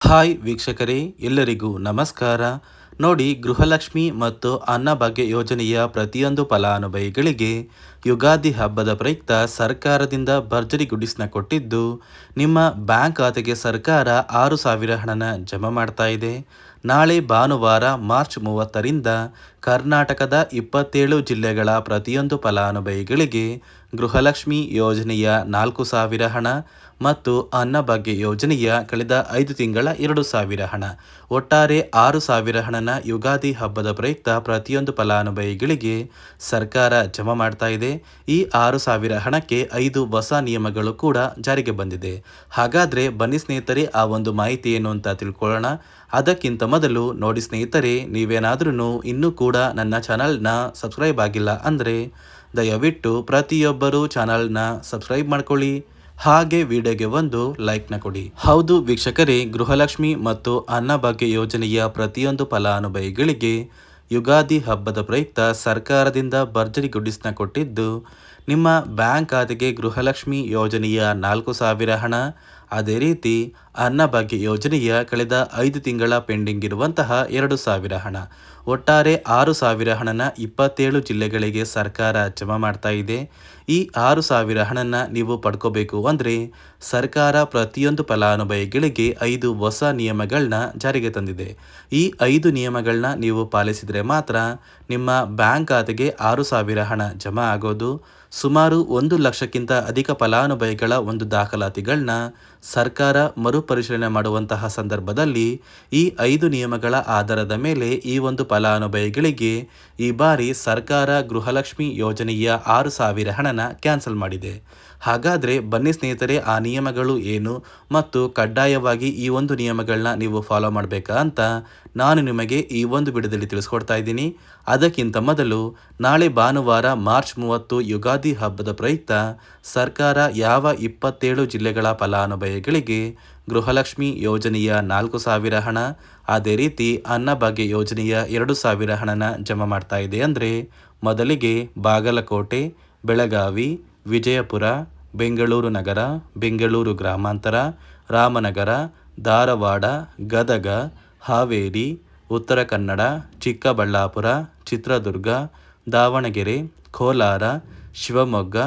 Hi ವೀಕ್ಷಕರೇ, ಎಲ್ಲರಿಗೂ ನಮಸ್ಕಾರ. ನೋಡಿ, ಗೃಹಲಕ್ಷ್ಮಿ ಮತ್ತು ಅನ್ನಭಾಗ್ಯ ಯೋಜನೆಯ ಪ್ರತಿಯೊಂದು ಫಲಾನುಭವಿಗಳಿಗೆ ಯುಗಾದಿ ಹಬ್ಬದ ಪ್ರಯುಕ್ತ ಸರ್ಕಾರದಿಂದ ಭರ್ಜರಿ ಗುಡಿಸ್ನ ಕೊಟ್ಟಿದ್ದು, ನಿಮ್ಮ ಬ್ಯಾಂಕ್ ಖಾತೆಗೆ ಸರ್ಕಾರ 6,000 ಹಣನ ಜಮಾ ಮಾಡ್ತಾ ಇದೆ. ನಾಳೆ ಭಾನುವಾರ ಮಾರ್ಚ್ 30ರಿಂದ ಕರ್ನಾಟಕದ 27 ಜಿಲ್ಲೆಗಳ ಪ್ರತಿಯೊಂದು ಫಲಾನುಭವಿಗಳಿಗೆ ಗೃಹಲಕ್ಷ್ಮಿ ಯೋಜನೆಯ 4,000 ಹಣ ಮತ್ತು ಅನ್ನಭಾಗ್ಯ ಯೋಜನೆಯ ಕಳೆದ 5 ತಿಂಗಳ 2,000 ಹಣ, ಒಟ್ಟಾರೆ 6,000 ಹಣನ ಯುಗಾದಿ ಹಬ್ಬದ ಪ್ರಯುಕ್ತ ಪ್ರತಿಯೊಂದು ಫಲಾನುಭವಿಗಳಿಗೆ ಸರ್ಕಾರ ಜಮಾ ಮಾಡ್ತಾ ಇದೆ. ಈ 6,000 ಹಣಕ್ಕೆ 5 ಹೊಸ ನಿಯಮಗಳು ಕೂಡ ಜಾರಿಗೆ ಬಂದಿದೆ. ಹಾಗಾದರೆ ಬನ್ನಿ ಸ್ನೇಹಿತರೆ, ಆ ಒಂದು ಮಾಹಿತಿ ಏನು ಅಂತ ತಿಳ್ಕೊಳ್ಳೋಣ. ಅದಕ್ಕಿಂತ ಮೊದಲು ನೋಡಿ ಸ್ನೇಹಿತರೆ, ನೀವೇನಾದ್ರೂ ಇನ್ನೂ ಕೂಡ ನನ್ನ ಚಾನಲ್ನ ಸಬ್ಸ್ಕ್ರೈಬ್ ಆಗಿಲ್ಲ ಅಂದರೆ ದಯವಿಟ್ಟು ಪ್ರತಿಯೊಬ್ಬರು ಚಾನಲ್ನ ಸಬ್ಸ್ಕ್ರೈಬ್ ಮಾಡ್ಕೊಳ್ಳಿ, ಹಾಗೆ ವಿಡಿಯೋಗೆ ಒಂದು ಲೈಕ್ನ ಕೊಡಿ. ಹೌದು ವೀಕ್ಷಕರೇ, ಗೃಹಲಕ್ಷ್ಮಿ ಮತ್ತು ಅನ್ನಭಾಗ್ಯ ಯೋಜನೆಯ ಪ್ರತಿಯೊಂದು ಫಲಾನುಭವಿಗಳಿಗೆ ಯುಗಾದಿ ಹಬ್ಬದ ಪ್ರಯುಕ್ತ ಸರ್ಕಾರದಿಂದ ಭರ್ಜರಿ ಗುಡಿಸ್ನ ಕೊಟ್ಟಿದ್ದು, ನಿಮ್ಮ ಬ್ಯಾಂಕ್ ಖಾತೆಗೆ ಗೃಹಲಕ್ಷ್ಮಿ ಯೋಜನೆಯ 4,000 ಹಣ, ಅದೇ ರೀತಿ ಅನ್ನಭಾಗ್ಯ ಯೋಜನೆಯ ಕಳೆದ 5 ತಿಂಗಳ ಪೆಂಡಿಂಗ್ ಇರುವಂತಹ 2,000 ಹಣ, ಒಟ್ಟಾರೆ 6,000 ಹಣನ 27 ಜಿಲ್ಲೆಗಳಿಗೆ ಸರ್ಕಾರ ಜಮಾ ಮಾಡ್ತಾ ಇದೆ. ಈ 6,000 ಹಣನ ನೀವು ಪಡ್ಕೋಬೇಕು ಅಂದರೆ ಸರ್ಕಾರ ಪ್ರತಿಯೊಂದು ಫಲಾನುಭವಿಗಳಿಗೆ 5 ಹೊಸ ನಿಯಮಗಳನ್ನ ಜಾರಿಗೆ ತಂದಿದೆ. ಈ 5 ನಿಯಮಗಳನ್ನ ನೀವು ಪಾಲಿಸಿದರೆ ಮಾತ್ರ ನಿಮ್ಮ ಬ್ಯಾಂಕ್ ಖಾತೆಗೆ 6,000 ಹಣ ಜಮಾ ಆಗೋದು. ಸುಮಾರು 1 ಲಕ್ಷಕ್ಕಿಂತ ಅಧಿಕ ಫಲಾನುಭವಿಗಳ ಒಂದು ದಾಖಲಾತಿಗಳನ್ನ ಸರ್ಕಾರ ಮರುಪರಿಶೀಲನೆ ಮಾಡುವಂತಹ ಸಂದರ್ಭದಲ್ಲಿ ಈ 5 ನಿಯಮಗಳ ಆಧಾರದ ಮೇಲೆ ಈ ಒಂದು ಫಲಾನುಭವಿಗಳಿಗೆ ಈ ಬಾರಿ ಸರ್ಕಾರ ಗೃಹಲಕ್ಷ್ಮಿ ಯೋಜನೆಯ 6,000 ಹಣನ ಕ್ಯಾನ್ಸಲ್ ಮಾಡಿದೆ. ಹಾಗಾದರೆ ಬನ್ನಿ ಸ್ನೇಹಿತರೆ, ಆ ನಿಯಮಗಳು ಏನು ಮತ್ತು ಕಡ್ಡಾಯವಾಗಿ ಈ ಒಂದು ನಿಯಮಗಳನ್ನ ನೀವು ಫಾಲೋ ಮಾಡಬೇಕಾ ಅಂತ ನಾನು ನಿಮಗೆ ಈ ಒಂದು ವಿಡಿಯೋದಲ್ಲಿ ತಿಳಿಸ್ಕೊಡ್ತಾ ಇದ್ದೀನಿ. ಅದಕ್ಕಿಂತ ಮೊದಲು ನಾಳೆ ಭಾನುವಾರ ಮಾರ್ಚ್ 30 ಯುಗಾದಿ ಹಬ್ಬದ ಪ್ರಯುಕ್ತ ಸರ್ಕಾರ ಯಾವ 27 ಜಿಲ್ಲೆಗಳ ಫಲಾನುಭವಿಗಳಿಗೆ ಗೃಹಲಕ್ಷ್ಮಿ ಯೋಜನೆಯ 4,000 ಹಣ, ಅದೇ ರೀತಿ ಅನ್ನಭಾಗ್ಯ ಯೋಜನೆಯ 2,000 ಹಣನ ಜಮಾ ಮಾಡ್ತಾ ಇದೆ ಅಂದರೆ, ಮೊದಲಿಗೆ ಬಾಗಲಕೋಟೆ, ಬೆಳಗಾವಿ, ವಿಜಯಪುರ, ಬೆಂಗಳೂರು ನಗರ, ಬೆಂಗಳೂರು ಗ್ರಾಮಾಂತರ, ರಾಮನಗರ, ಧಾರವಾಡ, ಗದಗ, ಹಾವೇರಿ, ಉತ್ತರ ಕನ್ನಡ, ಚಿಕ್ಕಬಳ್ಳಾಪುರ, ಚಿತ್ರದುರ್ಗ, ದಾವಣಗೆರೆ, ಕೋಲಾರ, ಶಿವಮೊಗ್ಗ,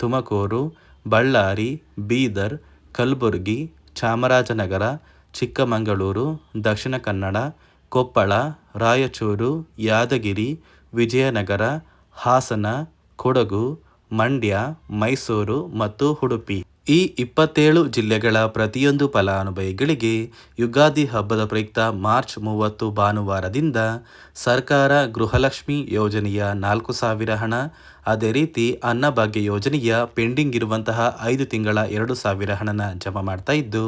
ತುಮಕೂರು, ಬಳ್ಳಾರಿ, ಬೀದರ್, ಕಲಬುರಗಿ, ಚಾಮರಾಜನಗರ, ಚಿಕ್ಕಮಗಳೂರು, ದಕ್ಷಿಣ ಕನ್ನಡ, ಕೊಪ್ಪಳ, ರಾಯಚೂರು, ಯಾದಗಿರಿ, ವಿಜಯನಗರ, ಹಾಸನ, ಕೊಡಗು, ಮಂಡ್ಯ, ಮೈಸೂರು ಮತ್ತು ಉಡುಪಿ. ಈ 27 ಜಿಲ್ಲೆಗಳ ಪ್ರತಿಯೊಂದು ಫಲಾನುಭವಿಗಳಿಗೆ ಯುಗಾದಿ ಹಬ್ಬದ ಪ್ರಯುಕ್ತ ಮಾರ್ಚ್ 30 ಭಾನುವಾರದಿಂದ ಸರ್ಕಾರ ಗೃಹಲಕ್ಷ್ಮಿ ಯೋಜನೆಯ 4,000 ಹಣ, ಅದೇ ರೀತಿ ಅನ್ನಭಾಗ್ಯ ಯೋಜನೆಯ ಪೆಂಡಿಂಗ್ ಇರುವಂತಹ 5 ತಿಂಗಳ 2,000 ಹಣನ ಜಮಾ ಮಾಡ್ತಾ ಇದ್ದು,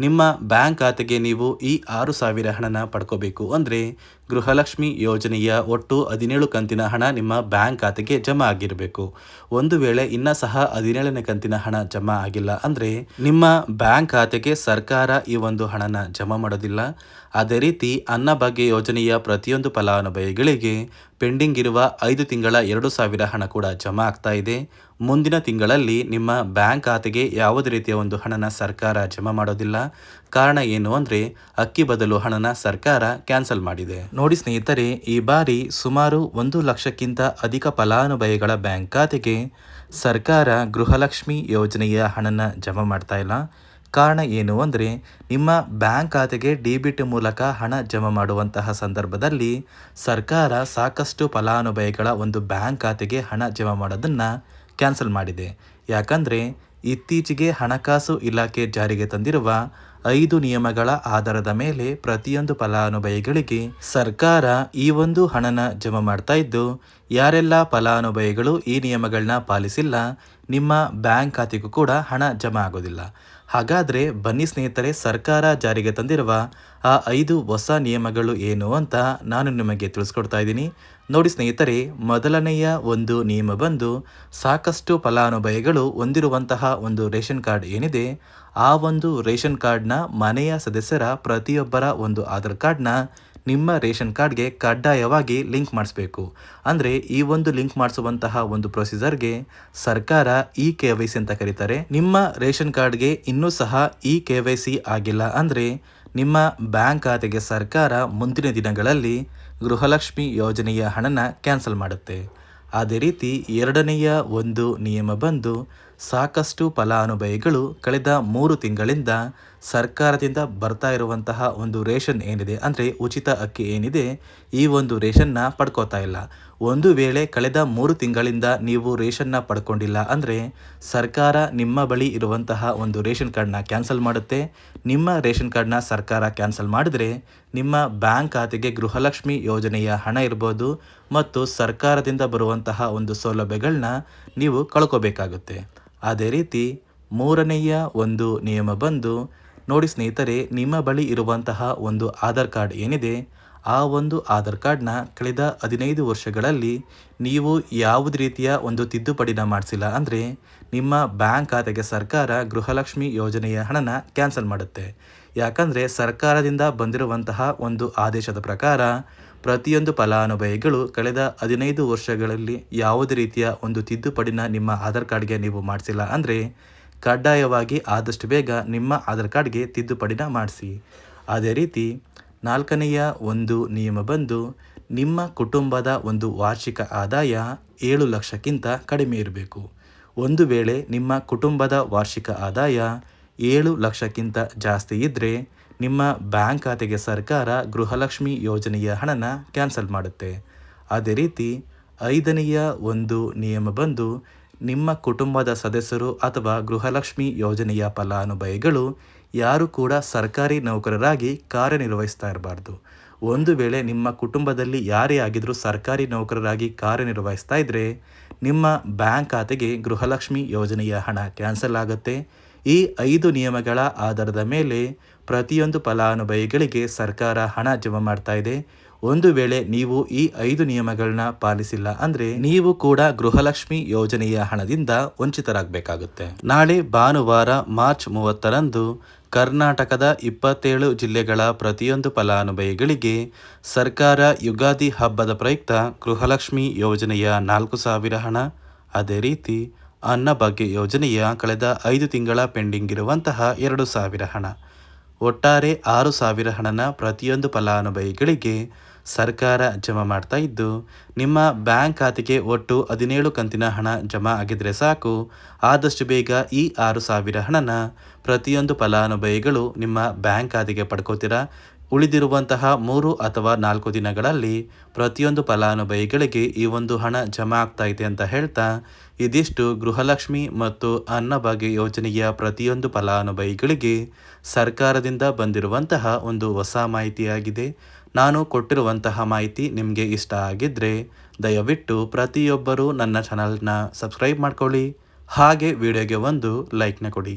ನಿಮ್ಮ ಬ್ಯಾಂಕ್ ಖಾತೆಗೆ ನೀವು ಈ 6,000 ಹಣನ ಪಡ್ಕೋಬೇಕು ಅಂದರೆ ಗೃಹಲಕ್ಷ್ಮಿ ಯೋಜನೆಯ ಒಟ್ಟು 17 ಕಂತಿನ ಹಣ ನಿಮ್ಮ ಬ್ಯಾಂಕ್ ಖಾತೆಗೆ ಜಮಾ ಆಗಿರಬೇಕು. ಒಂದು ವೇಳೆ ಇನ್ನೂ ಸಹ 17ನೇ ಕಂತಿನ ಹಣ ಜಮಾ ಆಗಿಲ್ಲ ಅಂದರೆ ನಿಮ್ಮ ಬ್ಯಾಂಕ್ ಖಾತೆಗೆ ಸರ್ಕಾರ ಈ ಒಂದು ಹಣನ ಜಮಾ ಮಾಡೋದಿಲ್ಲ. ಅದೇ ರೀತಿ ಅನ್ನಭಾಗ್ಯ ಯೋಜನೆಯ ಪ್ರತಿಯೊಂದು ಫಲಾನುಭವಿಗಳಿಗೆ ಪೆಂಡಿಂಗ್ ಇರುವ 5 ತಿಂಗಳ 2,000 ಹಣ ಕೂಡ ಜಮಾ ಆಗ್ತಾ ಇದೆ. ಮುಂದಿನ ತಿಂಗಳಲ್ಲಿ ನಿಮ್ಮ ಬ್ಯಾಂಕ್ ಖಾತೆಗೆ ಯಾವುದೇ ರೀತಿಯ ಒಂದು ಹಣನ ಸರ್ಕಾರ ಜಮಾ ಮಾಡೋದಿಲ್ಲ. ಕಾರಣ ಏನು ಅಂದರೆ ಅಕ್ಕಿ ಬದಲು ಹಣನ ಸರ್ಕಾರ ಕ್ಯಾನ್ಸಲ್ ಮಾಡಿದೆ. ನೋಡಿ ಸ್ನೇಹಿತರೆ, ಈ ಬಾರಿ ಸುಮಾರು 1 ಲಕ್ಷಕ್ಕಿಂತ ಅಧಿಕ ಫಲಾನುಭವಿಗಳ ಬ್ಯಾಂಕ್ ಖಾತೆಗೆ ಸರ್ಕಾರ ಗೃಹಲಕ್ಷ್ಮಿ ಯೋಜನೆಯ ಹಣನ ಜಮಾ ಮಾಡ್ತಾ ಇಲ್ಲ. ಕಾರಣ ಏನು ಅಂದರೆ ನಿಮ್ಮ ಬ್ಯಾಂಕ್ ಖಾತೆಗೆ ಡಿಬಿಟಿ ಮೂಲಕ ಹಣ ಜಮಾ ಮಾಡುವಂತಹ ಸಂದರ್ಭದಲ್ಲಿ ಸರ್ಕಾರ ಸಾಕಷ್ಟು ಫಲಾನುಭವಿಗಳ ಒಂದು ಬ್ಯಾಂಕ್ ಖಾತೆಗೆ ಹಣ ಜಮಾ ಮಾಡೋದನ್ನು ಕ್ಯಾನ್ಸಲ್ ಮಾಡಿದೆ. ಯಾಕಂದರೆ ಇತ್ತೀಚೆಗೆ ಹಣಕಾಸು ಇಲಾಖೆ ಜಾರಿಗೆ ತಂದಿರುವ 5 ನಿಯಮಗಳ ಆಧಾರದ ಮೇಲೆ ಪ್ರತಿಯೊಂದು ಫಲಾನುಭವಿಗಳಿಗೆ ಸರ್ಕಾರ ಈ ಒಂದು ಹಣನ ಜಮಾ ಮಾಡ್ತಾ ಇದ್ದು, ಯಾರೆಲ್ಲ ಫಲಾನುಭವಿಗಳು ಈ ನಿಯಮಗಳನ್ನ ಪಾಲಿಸಿಲ್ಲ ನಿಮ್ಮ ಬ್ಯಾಂಕ್ ಖಾತೆಗೂ ಕೂಡ ಹಣ ಜಮಾ ಆಗೋದಿಲ್ಲ. ಹಾಗಾದರೆ ಬನ್ನಿ ಸ್ನೇಹಿತರೆ, ಸರ್ಕಾರ ಜಾರಿಗೆ ತಂದಿರುವ ಆ 5 ಹೊಸ ನಿಯಮಗಳು ಏನು ಅಂತ ನಾನು ನಿಮಗೆ ತಿಳಿಸ್ಕೊಡ್ತಾ ಇದ್ದೀನಿ. ನೋಡಿ ಸ್ನೇಹಿತರೆ, ಮೊದಲನೆಯ ಒಂದು ನಿಯಮ ಬಂದು, ಸಾಕಷ್ಟು ಫಲಾನುಭವಿಗಳು ಹೊಂದಿರುವಂತಹ ಒಂದು ರೇಷನ್ ಕಾರ್ಡ್ ಏನಿದೆ, ಆ ಒಂದು ರೇಷನ್ ಕಾರ್ಡ್ನ ಮನೆಯ ಸದಸ್ಯರ ಪ್ರತಿಯೊಬ್ಬರ ಒಂದು ಆಧಾರ್ ಕಾರ್ಡ್ನ ನಿಮ್ಮ ರೇಷನ್ ಕಾರ್ಡ್ಗೆ ಕಡ್ಡಾಯವಾಗಿ ಲಿಂಕ್ ಮಾಡಿಸ್ಬೇಕು. ಅಂದರೆ ಈ ಒಂದು ಲಿಂಕ್ ಮಾಡಿಸುವಂತಹ ಒಂದು ಪ್ರೊಸೀಜರ್ಗೆ ಸರ್ಕಾರ KYC ಅಂತ ಕರೀತಾರೆ. ನಿಮ್ಮ ರೇಷನ್ ಕಾರ್ಡ್ಗೆ ಇನ್ನೂ ಸಹ KYC ಆಗಿಲ್ಲ ಅಂದರೆ ನಿಮ್ಮ ಬ್ಯಾಂಕ್ ಖಾತೆಗೆ ಸರ್ಕಾರ ಮುಂದಿನ ದಿನಗಳಲ್ಲಿ ಗೃಹಲಕ್ಷ್ಮಿ ಯೋಜನೆಯ ಹಣನ ಕ್ಯಾನ್ಸಲ್ ಮಾಡುತ್ತೆ. ಅದೇ ರೀತಿ ಎರಡನೆಯ ಒಂದು ನಿಯಮ ಬಂದು, ಸಾಕಷ್ಟು ಫಲಾನುಭವಿಗಳು ಕಳೆದ 3 ತಿಂಗಳಿಂದ ಸರ್ಕಾರದಿಂದ ಬರ್ತಾ ಇರುವಂತಹ ಒಂದು ರೇಷನ್ ಏನಿದೆ, ಅಂದರೆ ಉಚಿತ ಅಕ್ಕಿ ಏನಿದೆ, ಈ ಒಂದು ರೇಷನ್ನ ಪಡ್ಕೋತಾ ಇಲ್ಲ. ಒಂದು ವೇಳೆ ಕಳೆದ 3 ತಿಂಗಳಿಂದ ನೀವು ರೇಷನ್ನ ಪಡ್ಕೊಂಡಿಲ್ಲ ಅಂದರೆ ಸರ್ಕಾರ ನಿಮ್ಮ ಬಳಿ ಇರುವಂತಹ ಒಂದು ರೇಷನ್ ಕಾರ್ಡ್ನ ಕ್ಯಾನ್ಸಲ್ ಮಾಡುತ್ತೆ. ನಿಮ್ಮ ರೇಷನ್ ಕಾರ್ಡ್ನ ಸರ್ಕಾರ ಕ್ಯಾನ್ಸಲ್ ಮಾಡಿದರೆ ನಿಮ್ಮ ಬ್ಯಾಂಕ್ ಖಾತೆಗೆ ಗೃಹಲಕ್ಷ್ಮಿ ಯೋಜನೆಯ ಹಣ ಇರ್ಬೋದು ಮತ್ತು ಸರ್ಕಾರದಿಂದ ಬರುವಂತಹ ಒಂದು ಸೌಲಭ್ಯಗಳನ್ನ ನೀವು ಕಳ್ಕೋಬೇಕಾಗುತ್ತೆ. ಅದೇ ರೀತಿ ಮೂರನೆಯ ಒಂದು ನಿಯಮ ಬಂದು, ನೋಡಿ ಸ್ನೇಹಿತರೆ, ನಿಮ್ಮ ಬಳಿ ಇರುವಂತಹ ಒಂದು ಆಧಾರ್ ಕಾರ್ಡ್ ಏನಿದೆ, ಆ ಒಂದು ಆಧಾರ್ ಕಾರ್ಡ್ನ ಕಳೆದ 15 ವರ್ಷಗಳಲ್ಲಿ ನೀವು ಯಾವುದೇ ರೀತಿಯ ಒಂದು ತಿದ್ದುಪಡಿನ ಮಾಡಿಸಿಲ್ಲ ಅಂದರೆ ನಿಮ್ಮ ಬ್ಯಾಂಕ್ ಖಾತೆಗೆ ಸರ್ಕಾರ ಗೃಹಲಕ್ಷ್ಮಿ ಯೋಜನೆಯ ಹಣನ ಕ್ಯಾನ್ಸಲ್ ಮಾಡುತ್ತೆ. ಯಾಕಂದರೆ ಸರ್ಕಾರದಿಂದ ಬಂದಿರುವಂತಹ ಒಂದು ಆದೇಶದ ಪ್ರಕಾರ ಪ್ರತಿಯೊಂದು ಫಲಾನುಭವಿಗಳು ಕಳೆದ 15 ವರ್ಷಗಳಲ್ಲಿ ಯಾವುದೇ ರೀತಿಯ ಒಂದು ತಿದ್ದುಪಡಿನ ನಿಮ್ಮ ಆಧಾರ್ ಕಾರ್ಡ್ಗೆ ನೀವು ಮಾಡಿಸಿಲ್ಲ ಅಂದರೆ ಕಡ್ಡಾಯವಾಗಿ ಆದಷ್ಟು ಬೇಗ ನಿಮ್ಮ ಆಧಾರ್ ಕಾರ್ಡ್ಗೆ ತಿದ್ದುಪಡಿನ ಮಾಡಿಸಿ. ಅದೇ ರೀತಿ ನಾಲ್ಕನೆಯ ಒಂದು ನಿಯಮ ಬಂದು, ನಿಮ್ಮ ಕುಟುಂಬದ ಒಂದು ವಾರ್ಷಿಕ ಆದಾಯ 7 ಲಕ್ಷಕ್ಕಿಂತ ಕಡಿಮೆ ಇರಬೇಕು. ಒಂದು ವೇಳೆ ನಿಮ್ಮ ಕುಟುಂಬದ ವಾರ್ಷಿಕ ಆದಾಯ 7 ಲಕ್ಷಕ್ಕಿಂತ ಜಾಸ್ತಿ ಇದ್ದರೆ ನಿಮ್ಮ ಬ್ಯಾಂಕ್ ಖಾತೆಗೆ ಸರ್ಕಾರ ಗೃಹಲಕ್ಷ್ಮಿ ಯೋಜನೆಯ ಹಣನ ಕ್ಯಾನ್ಸಲ್ ಮಾಡುತ್ತೆ. ಅದೇ ರೀತಿ ಐದನೆಯ ಒಂದು ನಿಯಮ ಬಂದು, ನಿಮ್ಮ ಕುಟುಂಬದ ಸದಸ್ಯರು ಅಥವಾ ಗೃಹಲಕ್ಷ್ಮಿ ಯೋಜನೆಯ ಫಲಾನುಭವಿಗಳು ಯಾರು ಕೂಡ ಸರ್ಕಾರಿ ನೌಕರರಾಗಿ ಕಾರ್ಯನಿರ್ವಹಿಸ್ತಾ ಇರಬಾರ್ದು. ಒಂದು ವೇಳೆ ನಿಮ್ಮ ಕುಟುಂಬದಲ್ಲಿ ಯಾರೇ ಆಗಿದ್ರೂ ಸರ್ಕಾರಿ ನೌಕರರಾಗಿ ಕಾರ್ಯನಿರ್ವಹಿಸ್ತಾ ಇದ್ದರೆ ನಿಮ್ಮ ಬ್ಯಾಂಕ್ ಖಾತೆಗೆ ಗೃಹಲಕ್ಷ್ಮಿ ಯೋಜನೆಯ ಹಣ ಕ್ಯಾನ್ಸಲ್ ಆಗುತ್ತೆ. ಈ 5 ನಿಯಮಗಳ ಆಧಾರದ ಮೇಲೆ ಪ್ರತಿಯೊಂದು ಫಲಾನುಭವಿಗಳಿಗೆ ಸರ್ಕಾರ ಹಣ ಜಮಾ ಮಾಡ್ತಾ ಇದೆ. ಒಂದು ವೇಳೆ ನೀವು ಈ 5 ನಿಯಮಗಳನ್ನ ಪಾಲಿಸಿಲ್ಲ ಅಂದರೆ ನೀವು ಕೂಡ ಗೃಹಲಕ್ಷ್ಮಿ ಯೋಜನೆಯ ಹಣದಿಂದ ವಂಚಿತರಾಗಬೇಕಾಗುತ್ತೆ. ನಾಳೆ ಭಾನುವಾರ ಮಾರ್ಚ್ 30ರಂದು ಕರ್ನಾಟಕದ 27 ಜಿಲ್ಲೆಗಳ ಪ್ರತಿಯೊಂದು ಫಲಾನುಭವಿಗಳಿಗೆ ಸರ್ಕಾರ ಯುಗಾದಿ ಹಬ್ಬದ ಪ್ರಯುಕ್ತ ಗೃಹಲಕ್ಷ್ಮಿ ಯೋಜನೆಯ 4,000 ಹಣ, ಅದೇ ರೀತಿ ಅನ್ನಭಾಗ್ಯ ಯೋಜನೆಯ ಕಳೆದ 5 ತಿಂಗಳ ಪೆಂಡಿಂಗ್ ಇರುವಂತಹ 2,000 ಹಣ, ಒಟ್ಟಾರೆ 6,000 ಹಣನ ಪ್ರತಿಯೊಂದು ಫಲಾನುಭವಿಗಳಿಗೆ ಸರ್ಕಾರ ಜಮಾ ಮಾಡ್ತಾ ಇದ್ದು, ನಿಮ್ಮ ಬ್ಯಾಂಕ್ ಖಾತೆಗೆ ಒಟ್ಟು 17 ಕಂತಿನ ಹಣ ಜಮಾ ಆಗಿದ್ರೆ ಸಾಕು. ಆದಷ್ಟು ಬೇಗ ಈ 6,000 ಹಣನ ಪ್ರತಿಯೊಂದು ಫಲಾನುಭವಿಗಳು ನಿಮ್ಮ ಬ್ಯಾಂಕ್ ಖಾತೆಗೆ ಪಡ್ಕೋತೀರಾ. ಉಳಿದಿರುವಂತಹ 3 ಅಥವಾ 4 ದಿನಗಳಲ್ಲಿ ಪ್ರತಿಯೊಂದು ಫಲಾನುಭವಿಗಳಿಗೆ ಈ ಒಂದು ಹಣ ಜಮಾ ಆಗ್ತಾ ಇದೆ ಅಂತ ಹೇಳ್ತಾ, ಇದಿಷ್ಟು ಗೃಹಲಕ್ಷ್ಮಿ ಮತ್ತು ಅನ್ನಭಾಗ್ಯ ಯೋಜನೆಯ ಪ್ರತಿಯೊಂದು ಫಲಾನುಭವಿಗಳಿಗೆ ಸರ್ಕಾರದಿಂದ ಬಂದಿರುವಂತಹ ಒಂದು ಹೊಸ ಮಾಹಿತಿಯಾಗಿದೆ. ನಾನು ಕೊಟ್ಟಿರುವಂತಹ ಮಾಹಿತಿ ನಿಮಗೆ ಇಷ್ಟ ಆಗಿದ್ದರೆ ದಯವಿಟ್ಟು ಪ್ರತಿಯೊಬ್ಬರೂ ನನ್ನ ಚಾನಲ್ನ ಸಬ್ಸ್ಕ್ರೈಬ್ ಮಾಡ್ಕೊಳ್ಳಿ, ಹಾಗೆ ವಿಡಿಯೋಗೆ ಒಂದು ಲೈಕ್ನ ಕೊಡಿ.